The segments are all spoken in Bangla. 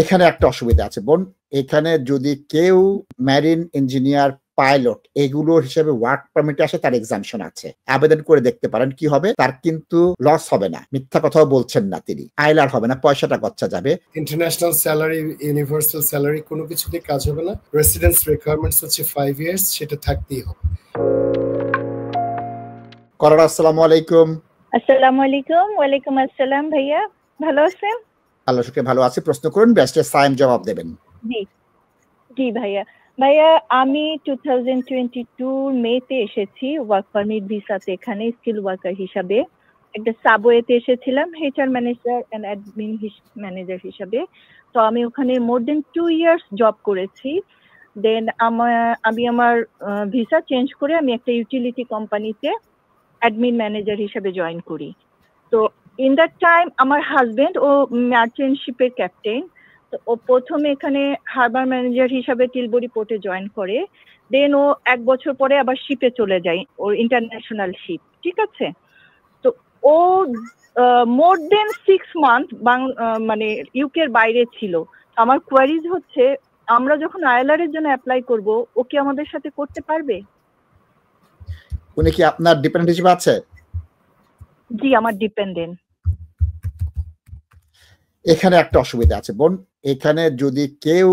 এখানে একটা অসুবিধা আছে বোন। এখানে যদি কেউ মেরিন ইঞ্জিনিয়ার, পাইলট এগুলোর হিসেবে ওয়ার্ক পারমিটে আসে তার এক্সাম্পশন আছে। আবেদন করে দেখতে পারেন কি হবে। তার কিন্তু লস হবে না। মিথ্যা কথাও বলছেন না তিনি। আইলার হবে না, পয়সাটা গচ্ছা যাবে। ইন্টারন্যাশনাল স্যালারি, ইউনিভার্সাল স্যালারি কোনো কিছুতে কাজ হবে না। রেসিডেন্স রিকোয়ারমেন্টস হচ্ছে 5 ইয়ার্স, সেটা থাকতেই হবে। করার আসসালামু আলাইকুম। আসসালামু আলাইকুম। ওয়ালাইকুম আসসালাম ভাইয়া, ভালো আছেন? আল্লাহর শুকরে ভালো আছি। প্রশ্ন করুন, ব্যারিস্টার সায়েম জবাব দেবেন। জি জি ভাইয়া আমি 2022 মেতে এসেছি ওয়ার্ক পারমিট ভিসাতে, এখানে স্কিল ওয়ার্কার হিসাবে। একটা সাবওয়েতে এসেছিলাম HR manager and admin manager হিসাবে। তো আমি ওখানে মোর দেন 2 ইয়ার্স জব করেছি। দেন আমি আমার ভিসা চেঞ্জ করে আমি একটা ইউটিলিটি কোম্পানিতে অ্যাডমিন ম্যানেজার হিসেবে জয়েন করি। তো ইন দ্যাট টাইম আমার হাজবেন্ড ও মার্চেন্ট শিপের ক্যাপ্টেন। তো ও প্রথমে এখানে হারবার ম্যানেজার হিসাবে টিলবরি পোর্টে জয়েন করে। দেন ও 1 বছর পরে আবার শিপে চলে যায়, ওর ইন্টারন্যাশনাল শিপ, ঠিক আছে। তো ও মোর দেন 6 মান্থ মানে ইউকের বাইরে ছিল। আমার কোয়ারিজ হচ্ছে, আমরা যখন আইএলআর এর জন্য অ্যাপ্লাই করব, ও কি আমাদের সাথে করতে পারবে? উনি কি আপনার ডিপেন্ডেন্ট হিসেবে আছে? জি, আমার ডিপেন্ডেন্ট। এখানে একটা অসুবিধা আছে বোন। এখানে যদি কেউ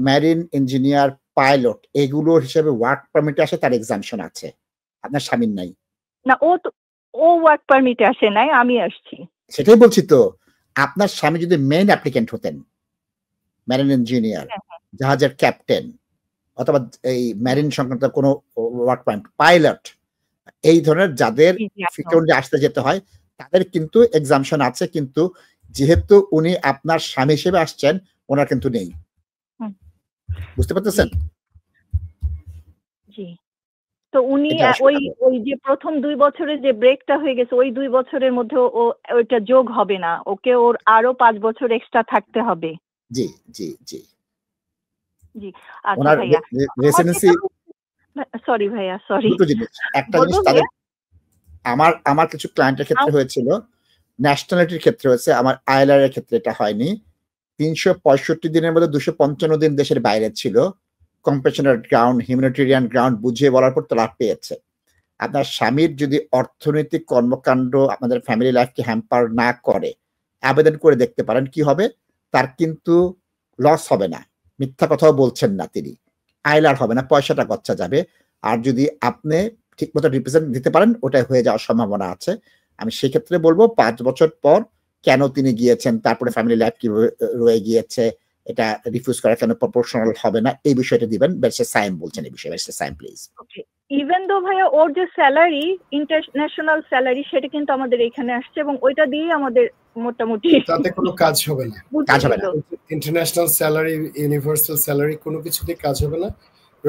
মেরিন ইঞ্জিনিয়ার, পাইলট এগুলোর হিসেবে ওয়ার্ক পারমিটে আসে তার এক্সাম্পশন আছে। আপনার স্বামীর নাই। না, ও ওয়ার্ক পারমিটে আসে নাই, আমি আসছি। সেটাই বলছি তো। আপনার স্বামী যদি মেইন অ্যাপ্লিকেন্ট হতেন, মেরিন ইঞ্জিনিয়ার, জাহাজের ক্যাপ্টেন অথবা এই মেরিন সংক্রান্ত কোনো ওয়ার্ক পারমিট, পাইলট এই ধরনের যাদের ফিল্ডে আসতে যেতে হয় তাদের কিন্তু এক্সাম্পশন আছে। কিন্তু যেহেতু উনি আপনার স্বামী হিসেবে আসছেন, ওনার কিন্তু নেই। বুঝতে পারতেছেন? জি। তো উনি ওই যে প্রথম 2 বছরের যে ব্রেকটা হয়ে গেছে, ওই 2 বছরের মধ্যে ওইটা যোগ হবে না, ওকে ওর আরো 5 বছর এক্সট্রা থাকতে হবে। জি জি জি জি। আচ্ছা ভাইয়া, রেসিডেন্সি সরি ভাইয়া, সরি। দুটো জিনিস। একটা জিনিস তাদের আমার কিছু ক্লায়েন্টের ক্ষেত্রে হয়েছিল, ন্যাশনালিটির ক্ষেত্রে হয়েছে, আমার আইএলআর এর ক্ষেত্রে এটা হয়নি। 365 দিনের মধ্যে 255 দিন দেশের বাইরে ছিল। কম্প্যাশনেট গ্রাউন্ড, হিউম্যানিটেরিয়ান গ্রাউন্ড বুঝিয়ে বলার পর তারা পেয়েছে। আপনার স্বামীর যদি অর্থনৈতিক কর্মকাণ্ড আপনাদের ফ্যামিলি লাইফকে হ্যাম্পার না করে, আবেদন করে দেখতে পারেন কি হবে। তার কিন্তু লস হবে না। মিথ্যা কথাও বলছেন না তিনি। আইলার হবে না, পয়সাটা গচ্ছা যাবে। আর যদি আপনি ঠিকমতো রিপ্রেজেন্ট দিতে পারেন, ওটাই হয়ে যাওয়ার সম্ভাবনা আছে। আমি সেক্ষেত্রে বলবো 5 বছর পর কেন তিনি গিয়েছেন, তারপরে ফ্যামিলি লাইফ কিভাবে রয়ে গিয়েছে, এটা রিফিউজ করা কেন প্রপোর্শনাল হবে না, এই বিষয়টা দিবেন। ব্যারিস্টার সায়েম বলছেন এই বিষয়ে। Barrister Sayem please. Okay. Even though ভাইয়া ওর যে স্যালারি, ইন্টারন্যাশনাল স্যালারি, সেটা কিন্তু আমাদের এখানে আসছে এবং ওইটা দিয়ে আমাদের মোটামুটি তাতে কোনো কাজ হবে না। কাজ হবে না। ইন্টারন্যাশনাল স্যালারি, ইউনিভার্সাল স্যালারি কোনো কিছুতে কাজ হবে না।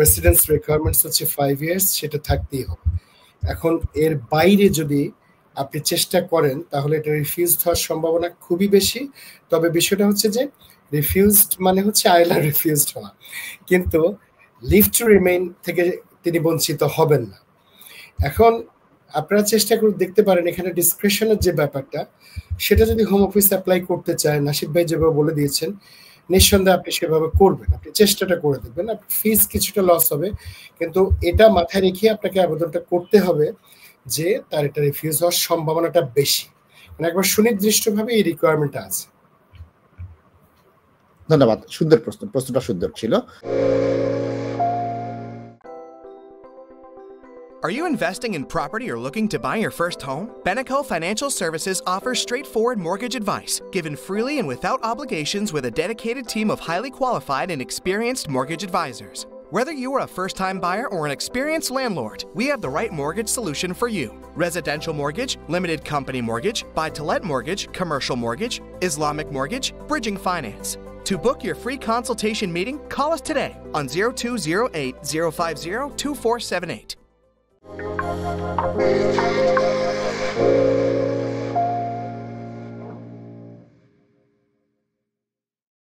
রেসিডেন্স রিকোয়ারমেন্টস হচ্ছে 5 ইয়ার্স, সেটা থাকতেই হবে। এখন এর বাইরে যদি আপনি চেষ্টা করেন তাহলে এটা রিফিউজড হওয়ার সম্ভাবনা খুবই বেশি। তবে বিষয়টা হচ্ছে যে রিফিউজড মানে হচ্ছে আইএলআর রিফিউজড হওয়া, কিন্তু লিভ টু রিমেইন থেকে তিনি বঞ্চিত হবেন না। এখন আপনারা চেষ্টা করে দেখতে পারেন এখানে ডিসক্রিপশনের যে ব্যাপারটা, সেটা যদি হোম অফিস অ্যাপ্লাই করতে চায়, নাসিব ভাই যেভাবে বলে দিয়েছেন, নিঃসন্দেহে আপনি সেভাবে করবেন। আপনি চেষ্টাটা করে দেখবেন। আপনার ফিস কিছুটা লস হবে, কিন্তু এটা মাথায় রেখে আপনাকে আবেদনটা করতে হবে যে তার এটা রিফিউজ হওয়ার সম্ভাবনাটা বেশি, মানে একবার সুনির্দিষ্টভাবে এই রিকোয়ারমেন্টটা আছে। ধন্যবাদ। সুন্দর প্রশ্ন, প্রশ্নটা সুন্দর ছিল। Are you investing in property or looking to buy your first home? Beneco Financial Services offers straightforward mortgage advice, given freely and without obligations with a dedicated team of highly qualified and experienced mortgage advisors. Whether you are a first-time buyer or an experienced landlord, we have the right mortgage solution for you. Residential mortgage, limited company mortgage, buy-to-let mortgage, commercial mortgage, Islamic mortgage, bridging finance. To book your free consultation meeting, call us today on 0208 050 2478.